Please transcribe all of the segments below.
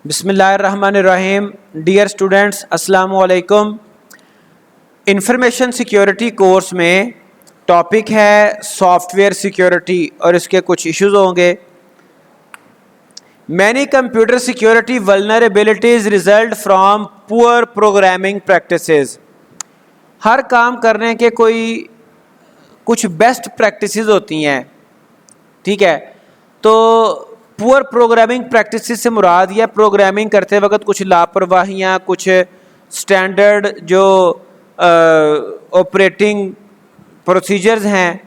बिस्मिल्लाहिर्रहमानिर्रहीम। Dear students, अस्सलामु अलैकुम। इंफॉर्मेशन सिक्योरिटी कोर्स में टॉपिक है सॉफ्टवेयर सिक्योरिटी और इसके कुछ इश्यूज होंगे। Many computer security vulnerabilities result from poor programming practices. हर काम करने के कोई कुछ बेस्ट प्रैक्टिसेस होती हैं, ठीक है। तो पुअर प्रोग्रामिंग प्रैक्टिसेस से मुराद यह प्रोग्रामिंग करते वक्त कुछ लापरवाहियाँ, कुछ स्टैंडर्ड जो ऑपरेटिंग प्रोसीजर्स हैं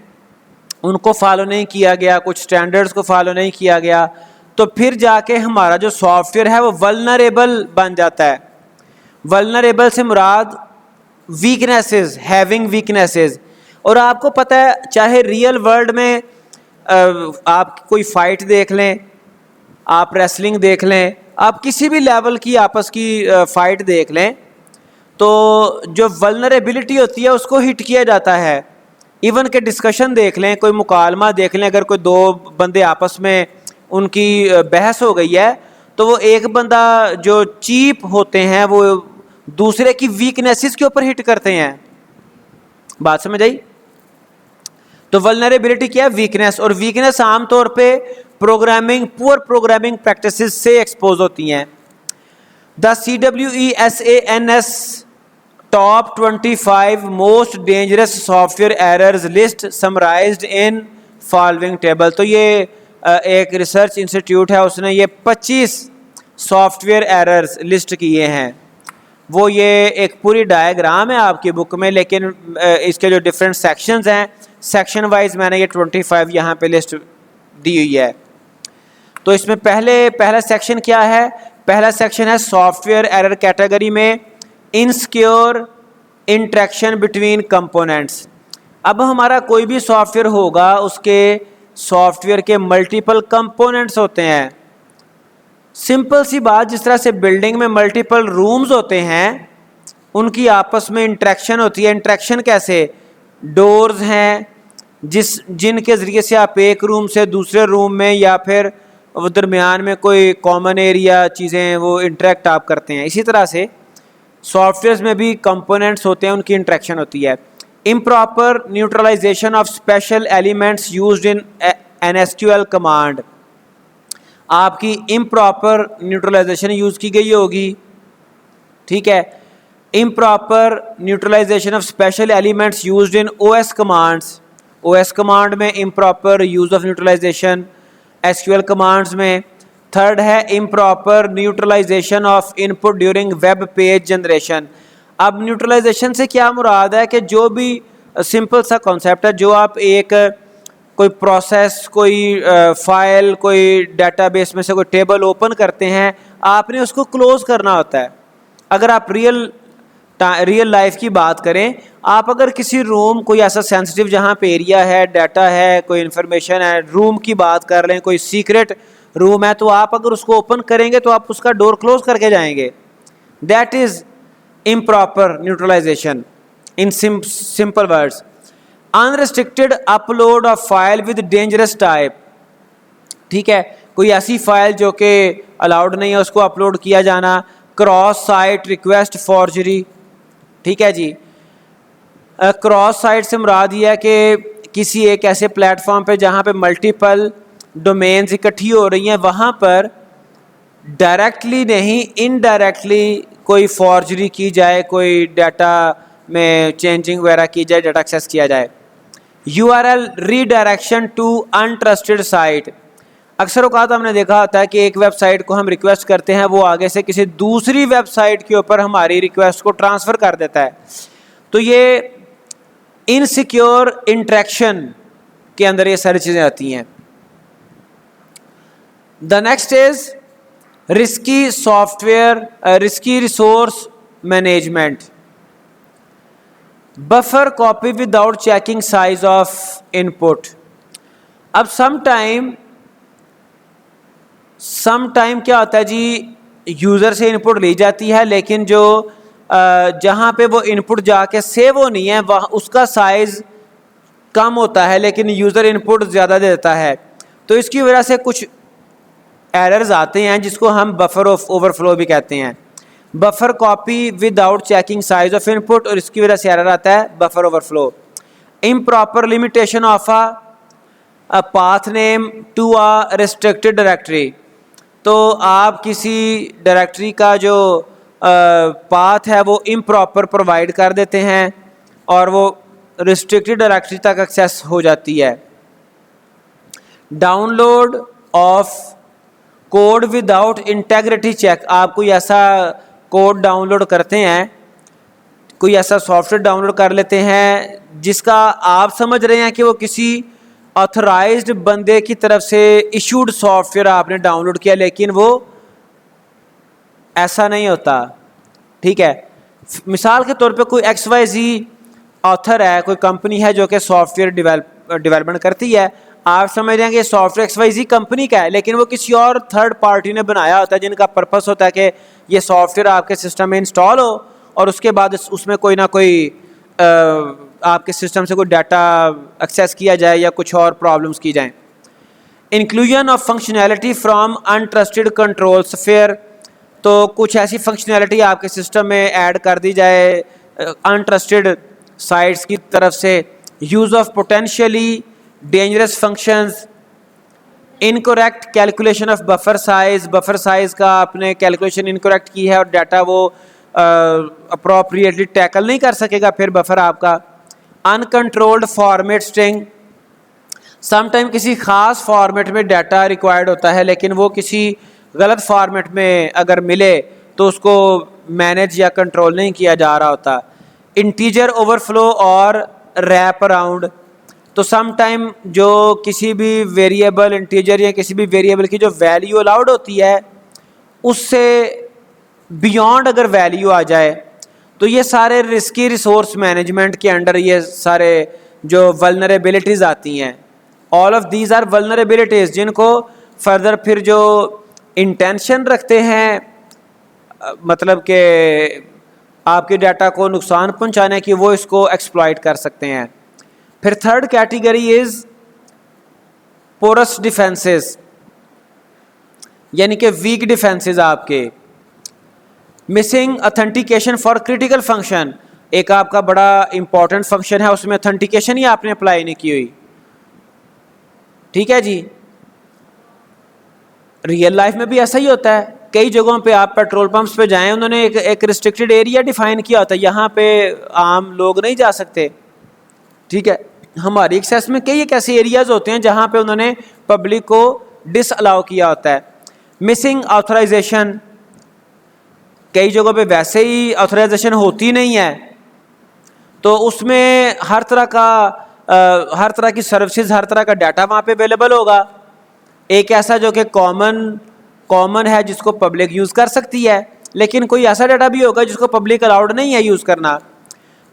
उनको फॉलो नहीं किया गया, कुछ स्टैंडर्ड्स को फॉलो नहीं किया गया, तो फिर जाके हमारा जो सॉफ्टवेयर है वो वल्नरेबल बन जाता है। वल्नरेबल से मुराद वीकनेसेस, हैविंग वीकनेसेस। और आपको पता है, चाहे रियल वर्ल्ड में आप कोई फाइट देख लें, आप रेसलिंग देख लें, आप किसी भी लेवल की आपस की फाइट देख लें, तो जो वल्नरेबिलिटी होती है उसको हिट किया जाता है। इवन के डिस्कशन देख लें, कोई मुकालमा देख लें, अगर कोई दो बंदे आपस में उनकी बहस हो गई है तो वो एक बंदा जो चीप होते हैं वो दूसरे की वीकनेसेस के ऊपर हिट करते हैं। बात समझ आई? तो वल्नरेबिलिटी क्या है? वीकनेस। और वीकनेस आमतौर पे प्रोग्रामिंग, पुअर प्रोग्रामिंग प्रैक्टिसेस से एक्सपोज होती हैं। The CWESANS top 25 most dangerous software errors list summarised in following table. तो ये एक रिसर्च इंस्टीट्यूट है, उसने ये 25 सॉफ्टवेयर एरर्स लिस्ट किए हैं। वो ये एक पूरी डायग्राम है आपकी बुक में, लेकिन इसके जो डिफरेंट सेक्शंस हैं, सेक्शन वाइज मैंने ये 25 यहाँ पे लिस्ट दी हुई है। तो इसमें पहला सेक्शन क्या है? पहला सेक्शन है सॉफ्टवेयर एरर कैटेगरी में इनसिक्योर इंटरेक्शन बिटवीन कंपोनेंट्स। अब हमारा कोई भी सॉफ्टवेयर होगा, उसके सॉफ्टवेयर के मल्टीपल कंपोनेंट्स होते हैं। सिंपल सी बात, जिस तरह से बिल्डिंग में मल्टीपल रूम्स होते हैं, उनकी आपस में इंटरेक्शन होती है। इंटरेक्शन कैसे? डोर्स हैं जिनके ज़रिए से आप एक रूम से दूसरे रूम में या फिर वो दरमियान में कोई कॉमन एरिया चीज़ें वो इंटरेक्ट आप करते हैं। इसी तरह से सॉफ्टवेयर्स में भी कंपोनेंट्स होते हैं, उनकी इंटरेक्शन होती है। Improper neutralization of special elements used in an SQL command. आपकी इम्प्रॉपर न्यूट्रलाइजेशन यूज़ की गई होगी, ठीक है। Improper neutralization of special elements used in OS commands. OS command में improper use of neutralization, SQL commands में। थर्ड है improper neutralization of input during web page generation. अब न्यूट्रलाइजेशन से क्या मुराद है कि जो भी सिंपल सा कॉन्सेप्ट है, जो आप एक कोई प्रोसेस, कोई फाइल, कोई डेटाबेस में से कोई टेबल ओपन करते हैं, आपने उसको क्लोज करना होता है। अगर आप रियल लाइफ की बात करें, आप अगर किसी रूम, कोई ऐसा सेंसिटिव जहाँ पे एरिया है, डाटा है, कोई इन्फॉर्मेशन है, रूम की बात कर लें, कोई सीक्रेट रूम है, तो आप अगर उसको ओपन करेंगे तो आप उसका डोर क्लोज करके जाएंगे। That is improper neutralization in simple words. Unrestricted upload of file with dangerous type, ठीक है। कोई ऐसी फाइल जो कि अलाउड नहीं है उसको अपलोड किया जाना। क्रॉस साइट रिक्वेस्ट फॉर्जरी, ठीक है जी। क्रॉस साइट से मुराद ये है कि किसी एक ऐसे प्लेटफॉर्म पे जहाँ पे मल्टीपल डोमेन्स इकट्ठी हो रही हैं, वहाँ पर डायरेक्टली नहीं, इनडायरेक्टली कोई फॉर्जरी की जाए, कोई डाटा में चेंजिंग वगैरह की जाए, डाटा एक्सेस किया जाए। URL redirection to untrusted site. अक्सर औक़ात हमने देखा होता है कि एक वेबसाइट को हम रिक्वेस्ट करते हैं, वो आगे से किसी दूसरी वेबसाइट के ऊपर हमारी रिक्वेस्ट को ट्रांसफ़र कर देता है। तो ये इनसिक्योर इंटरेक्शन के अंदर ये सारी चीज़ें आती हैं। The next is risky software, risky resource management. Buffer copy without checking size of input. अब सम टाइम क्या होता है जी, यूज़र से इनपुट ली जाती है, लेकिन जो जहाँ पे वो इनपुट जाके सेव होनी है वहाँ उसका साइज़ कम होता है, लेकिन यूज़र इनपुट ज़्यादा देता है। तो इसकी वजह से कुछ एरर्स आते हैं जिसको हम बफर ऑफ ओवरफ्लो भी कहते हैं। Buffer copy without checking size of input, और इसकी वजह से एरर आता है buffer overflow. Improper limitation of a path name to a restricted directory, तो आप किसी डायरेक्टरी का जो पाथ है वो इम्प्रॉपर प्रोवाइड कर देते हैं और वो रिस्ट्रिक्टेड डायरेक्टरी तक एक्सेस हो जाती है। Download of code without integrity check, आप कोई ऐसा कोड डाउनलोड करते हैं, कोई ऐसा सॉफ्टवेयर डाउनलोड कर लेते हैं जिसका आप समझ रहे हैं कि वो किसी ऑथराइज्ड बंदे की तरफ से इशूड सॉफ्टवेयर आपने डाउनलोड किया, लेकिन वो ऐसा नहीं होता। ठीक है, मिसाल के तौर पे कोई XYZ ऑथर है, कोई कंपनी है जो कि सॉफ्टवेयर डेवलपमेंट करती है, आप समझ रहे हैं कि सॉफ्टवेयर XYZ कंपनी का है, लेकिन वो किसी और थर्ड पार्टी ने बनाया होता है जिनका पर्पस होता है कि ये सॉफ्टवेयर आपके सिस्टम में इंस्टॉल हो और उसके बाद उसमें कोई ना कोई आपके सिस्टम से कोई डाटा एक्सेस किया जाए या कुछ और प्रॉब्लम्स की जाएं। Inclusion of functionality from untrusted control sphere, तो कुछ ऐसी फंक्शनैलिटी आपके सिस्टम में ऐड कर दी जाए अनट्रस्टेड साइट्स की तरफ से। Use of potentially dangerous functions, incorrect calculation of buffer size, buffer size का आपने कैलकुलेशन इनकरेक्ट की है और डाटा वो अप्रोप्रिएटली टैकल नहीं कर सकेगा फिर बफर आपका। अनकंट्रोल्ड फॉर्मेट स्ट्रिंग, समटाइम किसी खास फॉर्मेट में डाटा रिक्वायर्ड होता है लेकिन वो किसी गलत फॉर्मेट में अगर मिले तो उसको मैनेज या कंट्रोल नहीं किया जा रहा होता। इंटीजर ओवरफ्लो और रैप अराउंड, तो सम टाइम जो किसी भी वेरिएबल इंटीजर या किसी भी वेरिएबल की जो वैल्यू अलाउड होती है उससे बियॉन्ड अगर वैल्यू आ जाए तो ये सारे रिस्की रिसोर्स मैनेजमेंट के अंडर ये सारे जो वल्नरेबिलिटीज़ आती हैं। All of these are vulnerabilities जिनको फर्दर फिर जो इंटेंशन रखते हैं मतलब कि आपके डाटा को नुकसान पहुंचाने की, वो इसको एक्सप्लॉइट कर सकते हैं। फिर third category is porous defenses, यानी कि वीक डिफेंसेस आपके। Missing authentication for critical function, एक आपका बड़ा इंपॉर्टेंट फंक्शन है उसमें ऑथेंटिकेशन ही आपने अप्लाई नहीं की हुई। ठीक है जी, रियल लाइफ में भी ऐसा ही होता है। कई जगहों पे आप पेट्रोल पंप्स पे जाएं, उन्होंने एक रिस्ट्रिक्टेड एरिया डिफाइन किया होता है, यहाँ पे आम लोग नहीं जा सकते। ठीक है, हमारी एक्सेस में कई एक ऐसे एरियाज होते हैं जहाँ पे उन्होंने पब्लिक को डिसअलाउ किया होता है। मिसिंग ऑथराइजेशन, कई जगहों पे वैसे ही ऑथराइजेशन होती नहीं है तो उसमें हर तरह की सर्विसेज, हर तरह का डाटा वहाँ पे अवेलेबल होगा। एक ऐसा जो कि कॉमन है जिसको पब्लिक यूज़ कर सकती है, लेकिन कोई ऐसा डाटा भी होगा जिसको पब्लिक अलाउड नहीं है यूज़ करना।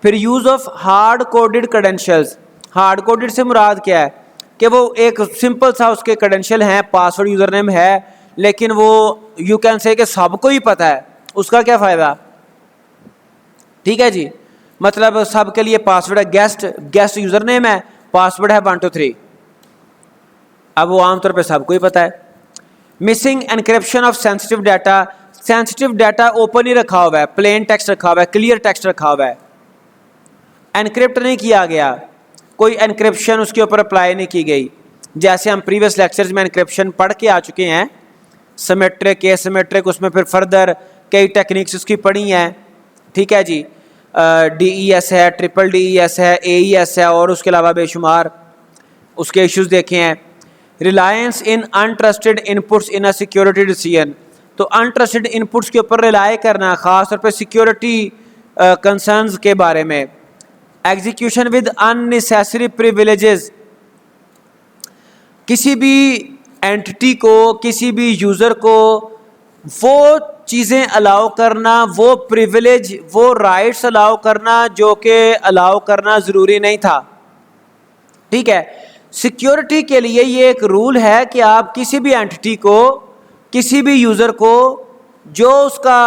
फिर use of hard coded credentials, hard coded से मुराद क्या है कि वो एक सिंपल सा उसके क्रेडेंशियल हैं, पासवर्ड यूज़र नेम है, लेकिन वो यू कैन से कि सबको ही पता है, उसका क्या फ़ायदा। ठीक है जी, मतलब सबके लिए पासवर्ड है गेस्ट यूज़र नेम है, पासवर्ड है 1 2 3, अब वो आमतौर पे सबको ही पता है। Missing encryption of sensitive data, sensitive data open ही रखा हुआ है, प्लेन टेक्स्ट रखा हुआ है, क्लियर टेक्स्ट रखा हुआ है, एनक्रिप्ट नहीं किया गया, कोई एनक्रिप्शन उसके ऊपर अप्लाई नहीं की गई। जैसे हम प्रीवियस लेक्चर्स में एनक्रिप्शन पढ़ के आ चुके हैं, सिमेट्रिक, एसिमेट्रिक, उसमें फिर फर्दर कई टेक्निक्स उसकी पढ़ी हैं। ठीक है जी, DES है, ट्रिपल DES है, AES है और उसके अलावा बेशुमार उसके इश्यूज देखे हैं। Reliance in untrusted inputs in a security decision, तो अनट्रस्टेड इनपुट्स के ऊपर रिलाई करना, ख़ास तौर पे सिक्योरिटी कंसर्न्स के बारे में। एग्जीक्यूशन विद अननेसेसरी प्रिविलेजेस, किसी भी एंटिटी को, किसी भी यूज़र को वो चीज़ें अलाउ करना, वो प्रिविलेज, वो राइट्स अलाउ करना जो कि अलाउ करना ज़रूरी नहीं था। ठीक है, सिक्योरिटी के लिए ये एक रूल है कि आप किसी भी एंटिटी को, किसी भी यूज़र को जो उसका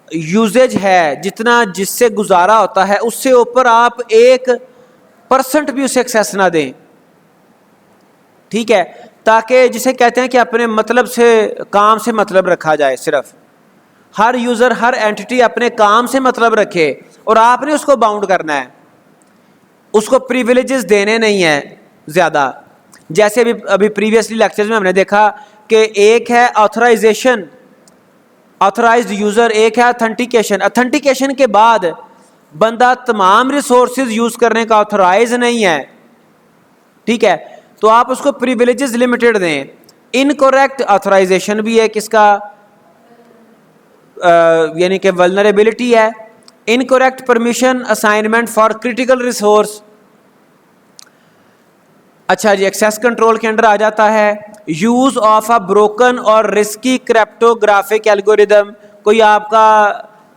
यूजेज है, जितना जिससे गुजारा होता है, उससे ऊपर आप 1% भी उसे एक्सेस ना दें। ठीक है, ताकि जिसे कहते हैं कि अपने मतलब से, काम से मतलब रखा जाए। सिर्फ हर यूज़र, हर एंटिटी अपने काम से मतलब रखे और आपने उसको बाउंड करना है, उसको प्रिविलेजेस देने नहीं है ज़्यादा। जैसे अभी प्रीवियसली लेक्चर्स में हमने देखा कि एक है ऑथराइजेशन, ऑथराइज्ड यूज़र, एक है अथेंटिकेशन। अथेंटिकेशन के बाद बंदा तमाम रिसोर्सेज यूज़ करने का ऑथराइज नहीं है, ठीक है, तो आप उसको प्रिविलेजेस लिमिटेड दें। इनकरेक्ट ऑथराइजेशन भी है किसका, यानी कि वल्नरेबिलिटी है। Incorrect permission assignment for critical resource. अच्छा जी, एक्सेस कंट्रोल के अंडर आ जाता है यूज ऑफ अ ब्रोकन और रिस्की क्रिप्टोग्राफिक एल्गोरिदम। कोई आपका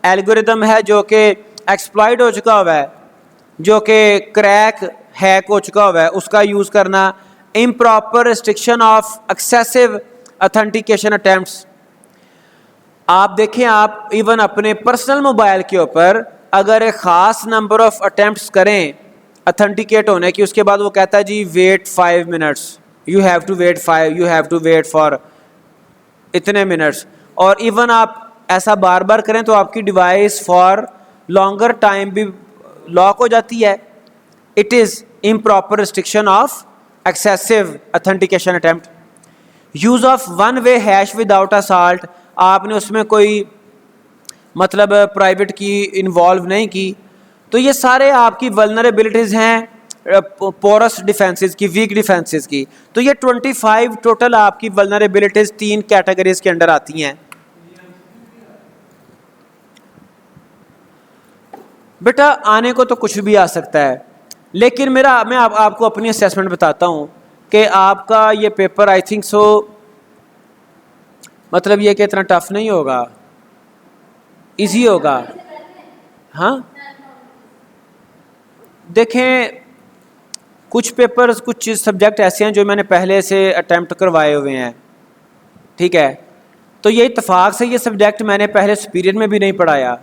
एल्गोरिदम है जो कि एक्सप्लॉइट हो चुका हुआ है, जो कि क्रैक हैक हो चुका हुआ है, उसका यूज करना। Improper restriction of excessive authentication attempts. आप देखें, आप इवन अपने पर्सनल मोबाइल के ऊपर अगर एक ख़ास नंबर ऑफ अटेम्प्ट्स करें अथेंटिकेट होने की, उसके बाद वो कहता है जी wait 5 minutes, you have to wait for इतने मिनट्स। और इवन आप ऐसा बार बार करें तो आपकी डिवाइस फॉर लॉन्गर टाइम भी लॉक हो जाती है। It is improper restriction of excessive authentication attempt. Use of one way hash without a salt. आपने उसमें कोई मतलब प्राइवेट की इन्वॉल्व नहीं की, तो ये सारे आपकी वल्नरेबिलिटीज़ हैं पोरस डिफेंसेस की, वीक डिफेंसेस की। तो ये 25 टोटल आपकी वल्नरेबिलिटीज़ 3 कैटेगरीज के अंडर आती हैं। बेटा आने को तो कुछ भी आ सकता है, लेकिन मैं आपको अपनी असेसमेंट बताता हूँ कि आपका ये पेपर आई थिंक सो मतलब ये कि इतना टफ नहीं होगा, इजी होगा। हाँ देखें, कुछ पेपर्स, कुछ सब्जेक्ट ऐसे हैं जो मैंने पहले से अटैम्प्ट करवाए हुए हैं, ठीक है, तो ये इत्तेफाक से ये सब्जेक्ट मैंने पहले सुपीरियर में भी नहीं पढ़ाया,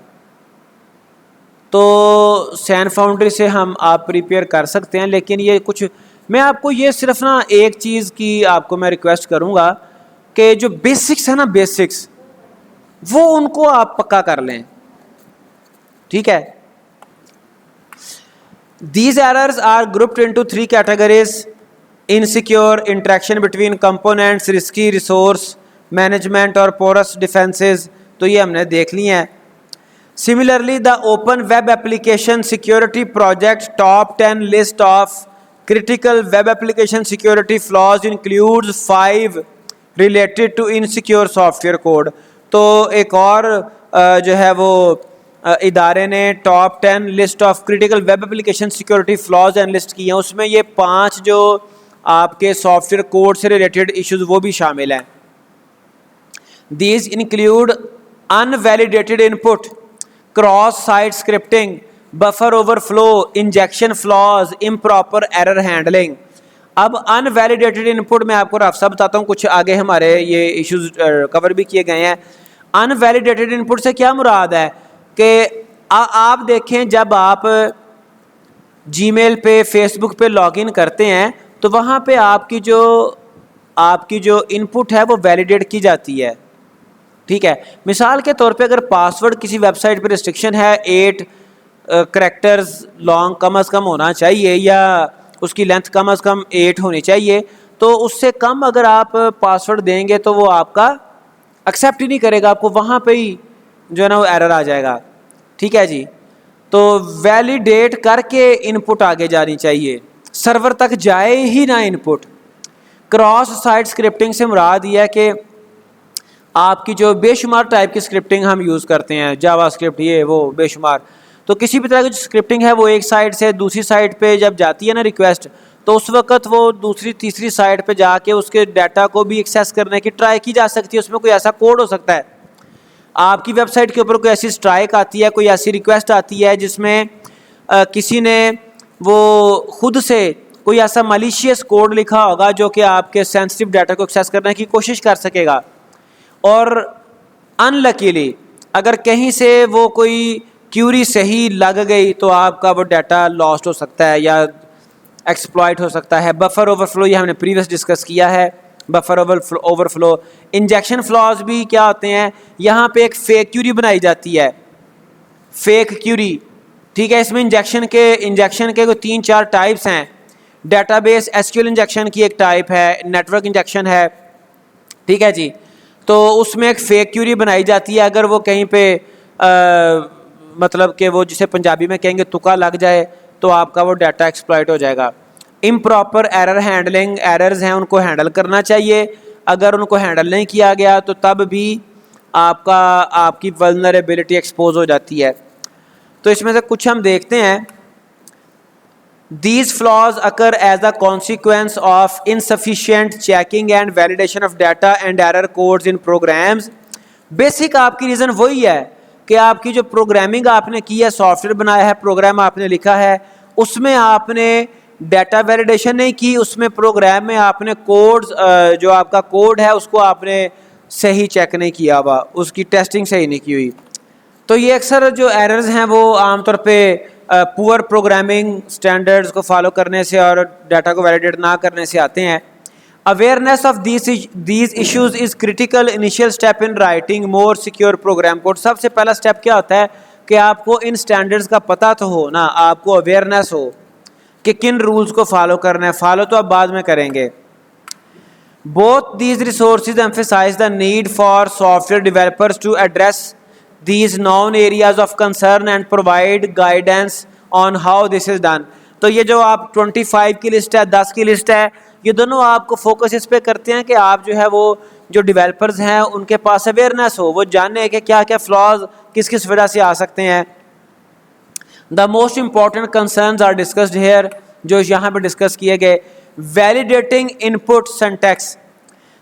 तो सैन फाउंड्री से आप प्रिपेयर कर सकते हैं। लेकिन ये कुछ मैं आपको ये सिर्फ ना एक चीज़ की आपको मैं रिक्वेस्ट करूँगा कि जो बेसिक्स है ना, बेसिक्स वो उनको आप पक्का कर लें, ठीक है। These errors are grouped into 3 categories: insecure interaction between components, risky resource management और porous defenses। तो ये हमने देख ली हैं। Similarly, the Open Web Application Security Project Top 10 list of critical web application security flaws includes 5 related to insecure software code। तो एक और जो है वो इदारे ने top 10 list of critical web application security flaws and list की हैं, उसमें ये 5 जो आपके सॉफ्टवेयर कोड से रिलेटेड इश्यूज वो भी शामिल हैं। These include unvalidated input, cross site scripting, buffer overflow, injection flaws, improper error handling. अब अनवैलिडेटेड इनपुट मैं आपको रास्ता बताता हूँ, कुछ आगे हमारे ये इश्यूज कवर भी किए गए हैं। अनवैलिडेटेड इनपुट से क्या मुराद है कि आप देखें, जब आप जीमेल पे, फेसबुक पे लॉगिन करते हैं तो वहाँ पे आपकी जो इनपुट है वो वैलिडेट की जाती है, ठीक है। मिसाल के तौर पे अगर पासवर्ड किसी वेबसाइट पे रिस्ट्रिक्शन है 8 करैक्टर्स लॉन्ग कम अज़ कम होना चाहिए या उसकी लेंथ कम अज़ कम 8 होनी चाहिए, तो उससे कम अगर आप पासवर्ड देंगे तो वो आपका एक्सेप्ट ही नहीं करेगा, आपको वहाँ पे ही जो है ना वो एरर आ जाएगा, ठीक है जी। तो वैलिडेट करके इनपुट आगे जानी चाहिए, सर्वर तक जाए ही ना इनपुट। क्रॉस साइट स्क्रिप्टिंग से मुराद ये है कि आपकी जो बेशुमार टाइप की स्क्रिप्टिंग हम यूज़ करते हैं, जावा स्क्रिप्ट, ये वो बेशुमार, तो किसी भी तरह की जो स्क्रिप्टिंग है वो एक साइट से दूसरी साइट पे जब जाती है ना रिक्वेस्ट, तो उस वक्त वो दूसरी तीसरी साइट पे जाके उसके डाटा को भी एक्सेस करने की ट्राई की जा सकती है। उसमें कोई ऐसा कोड हो सकता है, आपकी वेबसाइट के ऊपर कोई ऐसी स्ट्राइक आती है, कोई ऐसी रिक्वेस्ट आती है जिसमें किसी ने वो खुद से कोई ऐसा मलिशियस कोड लिखा होगा जो कि आपके सेंसिटिव डाटा को एक्सेस करने की कोशिश कर सकेगा, और अनलकीली अगर कहीं से वो कोई क्यूरी सही लग गई तो आपका वो डाटा लॉस्ट हो सकता है या एक्सप्लॉइट हो सकता है। बफर ओवरफ्लो ये हमने प्रीवियस डिस्कस किया है, बफर ओवरफ्लो। इंजेक्शन फ्लॉज भी क्या होते हैं, यहाँ पे एक फेक क्यूरी बनाई जाती है, फेक क्यूरी, ठीक है। इसमें इंजेक्शन के कोई 3-4 टाइप्स हैं। डेटाबेस एसक्यूएल इंजेक्शन की एक टाइप है, नेटवर्क इंजेक्शन है, ठीक है जी। तो उसमें एक फेक क्यूरी बनाई जाती है, अगर वो कहीं पे मतलब कि वो जिसे पंजाबी में कहेंगे तुक्का लग जाए तो आपका वो डाटा एक्सप्लॉइट हो जाएगा। इम्प्रॉपर एरर हैंडलिंग, एरर्स हैं उनको हैंडल करना चाहिए, अगर उनको हैंडल नहीं किया गया तो तब भी आपकी वल्नरेबिलिटी एक्सपोज हो जाती है। तो इसमें से कुछ हम देखते हैं। These flaws occur as a consequence of insufficient checking and validation of data and error codes in programs. Basic आपकी रीज़न वही है कि आपकी जो प्रोग्रामिंग आपने की है, सॉफ्टवेयर बनाया है, प्रोग्राम आपने लिखा है, उसमें आपने डाटा वैलिडेशन नहीं की, उसमें प्रोग्राम में आपने कोड्स जो आपका कोड है उसको आपने सही चेक नहीं किया हुआ, उसकी टेस्टिंग सही नहीं की हुई। तो ये अक्सर जो एरर्स हैं वो आमतौर पे पुअर प्रोग्रामिंग स्टैंडर्ड्स को फॉलो करने से और डाटा को वैलिडेट ना करने से आते हैं। Awareness of these issues is critical initial step in writing more secure program code. सबसे पहला स्टेप क्या होता है कि आपको इन स्टैंडर्ड्स का पता तो हो ना, आपको अवेयरनेस हो कि किन रूल्स को फॉलो करना है। फॉलो तो आप बाद में करेंगे। Both these resources emphasise the need for software developers to address these known areas of concern and provide guidance on how this is done। तो ये जो आप 25 की लिस्ट है, 10 की लिस्ट है, ये दोनों आपको फोकस इस पे करते हैं कि आप जो है वो जो डेवलपर्स हैं उनके पास अवेयरनेस हो, वो जाने कि क्या क्या फ्लॉज किस किस वजह से आ सकते हैं। The most important concerns are discussed here, जो यहाँ पे डिस्कस किए गए। Validating input syntax,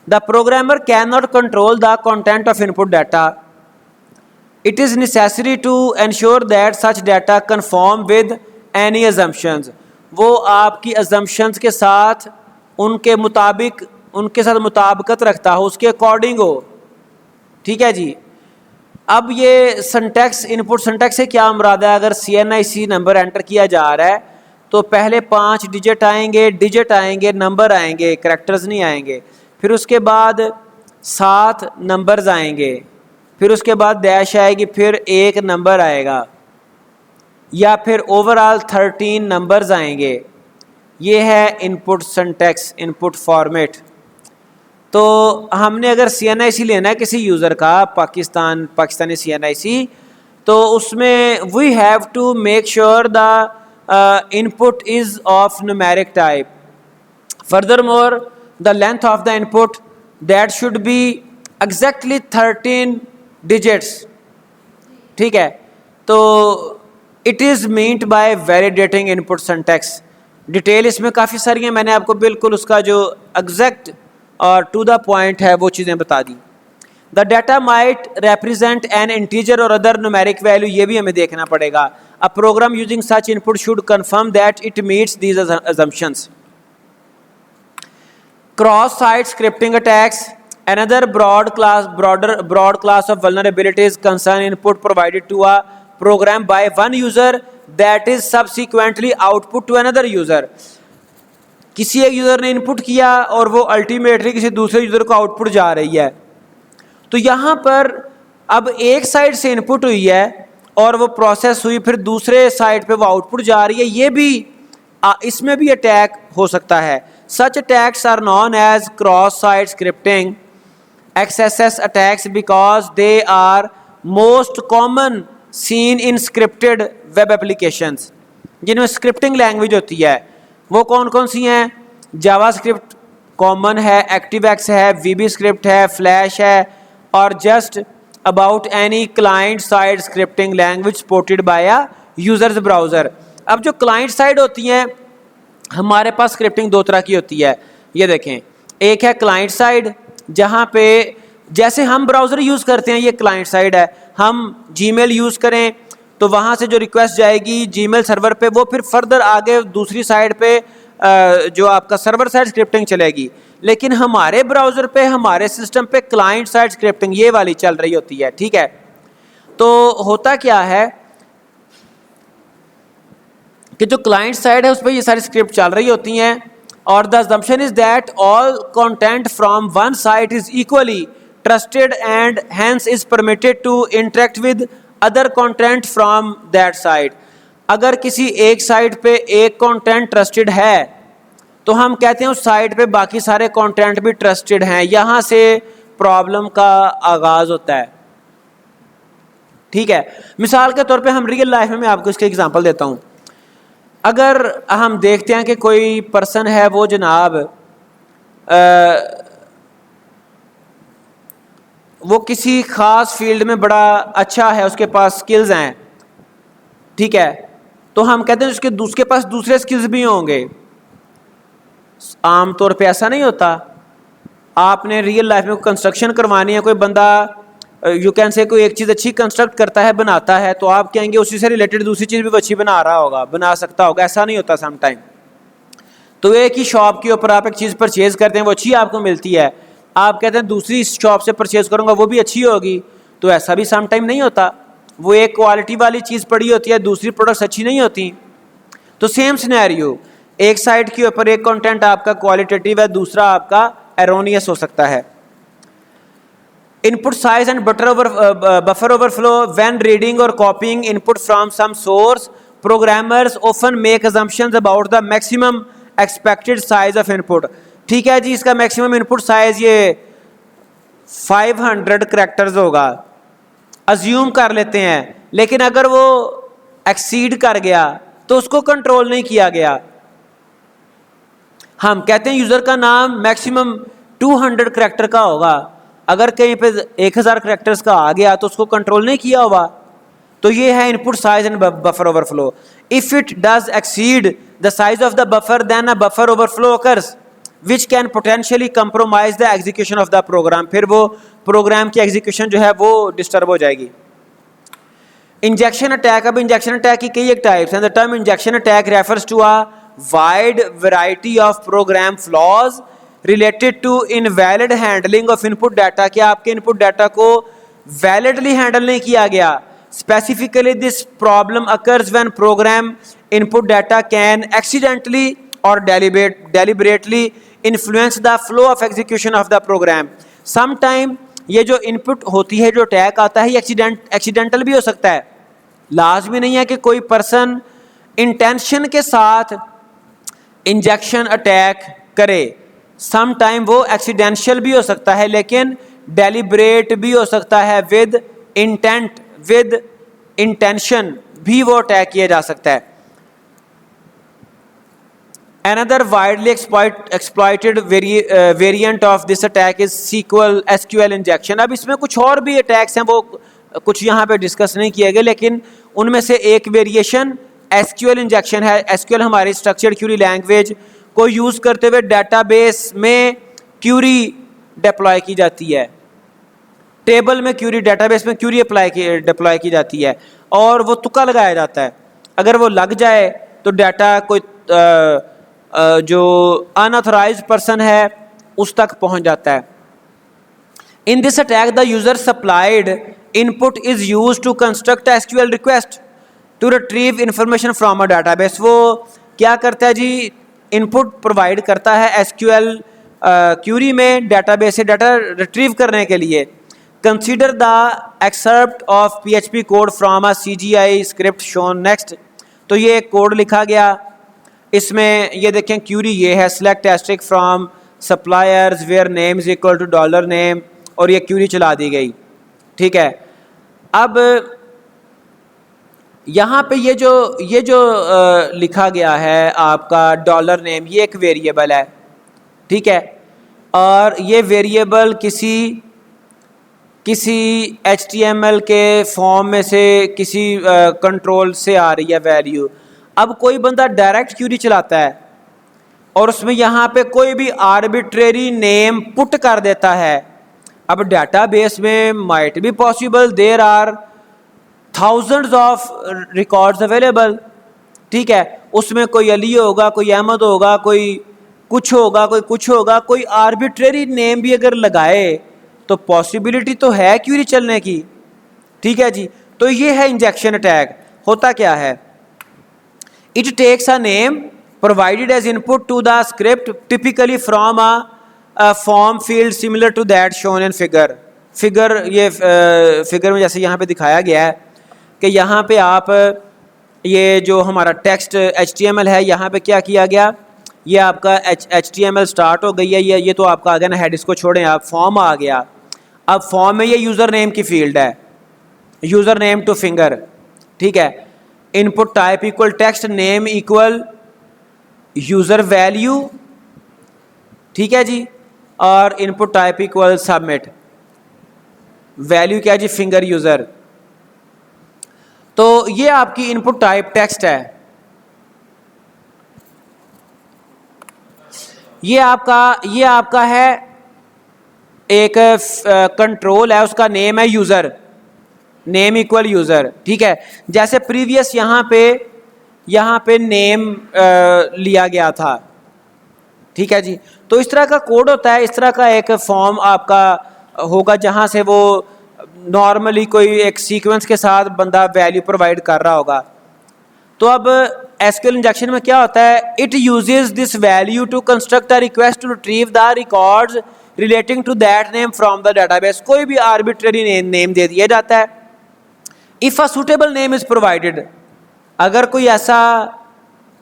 the programmer can not control the content of input data. It is necessary to ensure that such data conform with any assumptions। वो आपकी assumptions के साथ उनके साथ मुताबिकत रखता हो, उसके अकॉर्डिंग हो, ठीक है जी। अब ये सिंटैक्स, इनपुट सिंटैक्स से क्या मुराद है? अगर CNIC नंबर एंटर किया जा रहा है तो पहले 5 डिजिट आएंगे, नंबर आएंगे, करैक्टर्स नहीं आएंगे। फिर उसके बाद 7 नंबर्स आएंगे, फिर उसके बाद डैश आएगी, फिर 1 नंबर आएगा, या फिर ओवरऑल 13 नंबर्स आएंगे। ये है इनपुट सिंटैक्स, इनपुट फॉर्मेट। तो हमने अगर CNIC लेना है किसी यूज़र का, पाकिस्तानी CNIC, तो उसमें we have to make sure the input is of numeric type. Furthermore the length of the input that should be exactly 13 digits, ठीक है। तो it is meant by validating input syntax. Detail इसमें काफ़ी सारी हैं, मैंने आपको बिल्कुल उसका जो एग्जैक्ट और टू द पॉइंट है वो चीज़ें बता दी। The data might represent an integer or other numeric value, ये भी हमें देखना पड़ेगा। A program using such input should confirm that it meets these assumptions. Cross site scripting attacks, another broad class of vulnerabilities concern input provided to a program by one user that is subsequently output to another user। किसी एक user ने input किया और वो ultimately किसी दूसरे user को output जा रही है। तो यहाँ पर अब एक साइड से इनपुट हुई है और वो प्रोसेस हुई, फिर दूसरे साइड पे वो आउटपुट जा रही है, ये भी इसमें भी अटैक हो सकता है। Such attacks are known as cross site scripting XSS attacks because they are most common seen in scripted web applications। जिनमें स्क्रिप्टिंग लैंग्वेज होती है वो कौन कौन सी हैं? जावास्क्रिप्ट कॉमन है, एक्टिवएक्स है, VB स्क्रिप्ट है, फ्लैश है, और just about any client side scripting language supported by a users browser. अब जो क्लाइंट साइड होती हैं, हमारे पास स्क्रिप्टिंग 2 तरह की होती है। ये देखें, एक है क्लाइंट साइड, जहाँ पे जैसे हम ब्राउज़र यूज़ करते हैं, ये क्लाइंट साइड है। हम जीमेल यूज़ करें तो वहाँ से जो रिक्वेस्ट जाएगी जीमेल सर्वर पे, वो फिर फर्दर आगे दूसरी साइड पे जो आपका सर्वर साइड स्क्रिप्टिंग चलेगी। लेकिन हमारे ब्राउज़र पे, हमारे सिस्टम पे क्लाइंट साइड स्क्रिप्टिंग ये वाली चल रही होती है, ठीक है। तो होता क्या है कि जो क्लाइंट साइड है उस पर ये सारी स्क्रिप्ट चल रही होती हैं, और the assumption is that all content from one site is equally trusted and hence is permitted to interact with other content from that site. अगर किसी एक साइट पे एक कंटेंट ट्रस्टेड है तो हम कहते हैं उस साइट पे बाकी सारे कंटेंट भी ट्रस्टेड हैं। यहां से प्रॉब्लम का आगाज होता है। ठीक है, मिसाल के तौर पे हम रियल लाइफ में मैं आपको इसके एग्जांपल देता हूं। अगर हम देखते हैं कि कोई पर्सन है वो जनाब वो किसी खास फील्ड में बड़ा अच्छा है, उसके पास स्किल्स हैं, ठीक है, तो हम कहते हैं उसके पास दूसरे स्किल्स भी होंगे। आमतौर पे ऐसा नहीं होता। आपने रियल लाइफ में कंस्ट्रक्शन करवानी है, कोई बंदा यू कैन से कोई एक चीज़ अच्छी कंस्ट्रक्ट करता है, बनाता है, तो आप कहेंगे उसी से रिलेटेड दूसरी चीज़ भी वो अच्छी बना रहा होगा, बना सकता होगा। ऐसा नहीं होता सम टाइम। तो एक ही शॉप के ऊपर आप एक चीज़ परचेज करते हैं, वो अच्छी आपको मिलती है, आप कहते हैं दूसरी शॉप से परचेज करूँगा वो भी अच्छी होगी, तो ऐसा भी सम टाइम नहीं होता। वो एक क्वालिटी वाली चीज़ पड़ी होती है, दूसरी प्रोडक्ट्स अच्छी नहीं होती। तो सेम सिनेरियो, एक साइड के ऊपर एक कंटेंट आपका क्वालिटेटिव है, दूसरा आपका एरोनियस हो सकता है। Input size and buffer overflow when reading or copying input from some source, programmers often make assumptions about the maximum expected size of input. ठीक है जी, इसका मैक्सिमम इनपुट साइज ये 500 कैरेक्टर्स होगा, अज्यूम कर लेते हैं, लेकिन अगर वो एक्सीड कर गया तो उसको कंट्रोल नहीं किया गया। हम कहते हैं यूजर का नाम मैक्सिमम 200 कैरेक्टर का होगा, अगर कहीं पे 1000 कैरेक्टर्स का आ गया तो उसको कंट्रोल नहीं किया होगा। तो ये है input size and buffer overflow. If it does exceed the size of the buffer then a buffer overflow occurs which can potentially compromise the execution of the program. फिर वो प्रोग्राम की एग्जीक्यूशन जो है वो डिस्टर्ब हो जाएगी। Injection attack, अब injection attack की कई एक टाइप्स हैं। The term injection attack refers to a wide variety of program flaws related to invalid handling of input data, कि आपके इनपुट डाटा को वैलिडली हैंडल नहीं किया गया। Specifically this problem occurs when program input data can accidentally or deliberately influence the flow of execution of the program. Sometime ये जो input होती है, जो टैग आता है, ये एक्सीडेंटल भी हो सकता है। लाजमी नहीं है कि कोई पर्सन इंटेंशन के साथ इंजेक्शन अटैक करे। सम टाइम वो एक्सीडेंशियल भी हो सकता है, लेकिन डेलिब्रेट भी हो सकता है। विद इंटेंट, विद इंटेंशन भी वो अटैक किया जा सकता है। Another widely exploited variant of this attack is SQL injection. अब इसमें कुछ और भी अटैक्स हैं, वो कुछ यहाँ पे डिस्कस नहीं किए गए, लेकिन उनमें से एक वेरिएशन SQL इंजेक्शन है। SQL हमारी स्ट्रक्चर्ड क्यूरी लैंग्वेज को यूज़ करते हुए डेटाबेस में क्यूरी डिप्लॉय की जाती है। टेबल में क्यूरी, डेटाबेस में क्यूरी डिप्लॉय की जाती है और वो तुक्का लगाया जाता है। अगर वो लग जाए तो डाटा कोई जो अनऑथराइज्ड पर्सन है उस तक पहुंच जाता है। In this attack the user supplied input is use to construct SQL request to retrieve information from a database. वो क्या करता है जी, इनपुट प्रोवाइड करता है एसक्यूएल क्यूरी में डेटाबेस से डाटा रिट्रीव करने के लिए। Consider the excerpt of PHP code from a CGI script shown next. तो ये कोड लिखा गया, इसमें ये देखें क्यूरी ये है, select asterisk from suppliers where name is equal to $name, और ये क्यूरी चला दी गई। ठीक है, अब यहाँ पे ये जो लिखा गया है आपका $name, ये एक वेरिएबल है। ठीक है, और ये वेरिएबल किसी HTML के फॉर्म में से किसी कंट्रोल से आ रही है वैल्यू। अब कोई बंदा डायरेक्ट क्यूरी चलाता है और उसमें यहाँ पे कोई भी आर्बिट्रेरी नेम पुट कर देता है। अब डेटाबेस में might be possible there are thousands of records available. ठीक है, उसमें कोई अली होगा, कोई अहमद होगा, कोई कुछ होगा, कोई कुछ होगा, कोई आर्बिट्रेरी नेम भी अगर लगाए तो पॉसिबिलिटी तो है क्यूरी चलने की। ठीक है जी, तो ये है इंजेक्शन अटैक। होता क्या है, it takes a name provided as input to the script typically from a form field similar to that shown in figure. Figure ये फिगर में जैसे यहाँ पे दिखाया गया है कि यहाँ पे आप ये जो हमारा टेक्स्ट HTML है, यहाँ पे क्या किया गया, ये आपका HTML स्टार्ट हो गई है, ये तो आपका आ गया ना हेड, इसको छोड़ें आप, फॉर्म आ गया। अब फॉर्म में ये यूज़र नेम की फील्ड है, यूज़र नेम टू फिंगर, ठीक है। Input type equal text name equal user value, ठीक है जी, और input type equal submit, value क्या जी, फिंगर यूज़र। तो ये आपकी इनपुट टाइप टेक्स्ट है। ये आपका है एक कंट्रोल है, उसका नेम है यूज़र, नेम इक्वल यूज़र, ठीक है। जैसे प्रीवियस यहाँ पे नेम लिया गया था, ठीक है जी। तो इस तरह का कोड होता है, इस तरह का एक फॉर्म आपका होगा जहाँ से वो नॉर्मली कोई एक सीक्वेंस के साथ बंदा वैल्यू प्रोवाइड कर रहा होगा। तो अब एसक्यूएल इंजेक्शन में क्या होता है, it uses this value to construct a request to retrieve the records relating to that name from the database. कोई भी आर्बिट्रेरी नेम दे दिया जाता है। If a suitable name is provided, अगर कोई ऐसा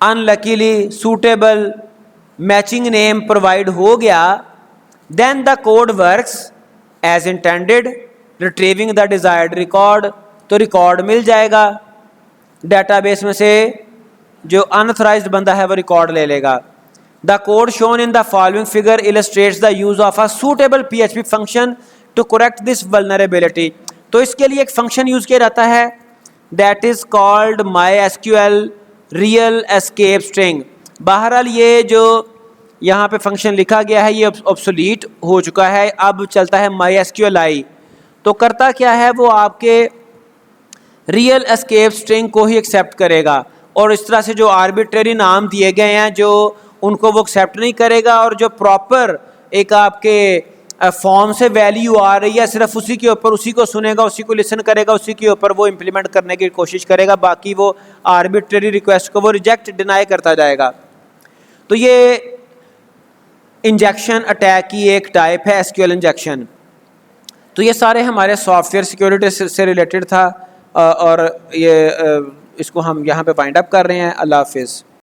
unluckily suitable matching name provide हो गया, then the code works as intended retrieving the desired record. तो रिकॉर्ड मिल जाएगा डेटाबेस में से, जो अनऑथराइज्ड बंदा है वो रिकॉर्ड ले लेगा। The code shown in the following figure illustrates the use of a suitable PHP function to correct this vulnerability. तो इसके लिए एक फंक्शन यूज किया जाता है, that is called MySQL real escape string. बहरहाल ये जो यहाँ पे फंक्शन लिखा गया है ये ऑब्सोलीट हो चुका है, अब चलता है MySQLi। तो करता क्या है, वो आपके रियल एस्केप स्ट्रिंग को ही एक्सेप्ट करेगा, और इस तरह से जो आर्बिट्रेरी नाम दिए गए हैं जो उनको वो एक्सेप्ट नहीं करेगा, और जो प्रॉपर एक आपके फॉर्म से वैल्यू आ रही है सिर्फ उसी के ऊपर, उसी को सुनेगा, उसी को लिसन करेगा, उसी के ऊपर वो इम्प्लीमेंट करने की कोशिश करेगा। बाकी वो आर्बिट्रेरी रिक्वेस्ट को वो रिजेक्ट डिनाई करता जाएगा। तो ये इंजेक्शन अटैक की एक टाइप है, एसक्यूएल इंजेक्शन। तो ये सारे हमारे सॉफ्टवेयर सिक्योरिटी से रिलेटेड था, और ये इसको हम यहाँ पे वाइंड अप कर रहे हैं। अल्लाह हाफिज़।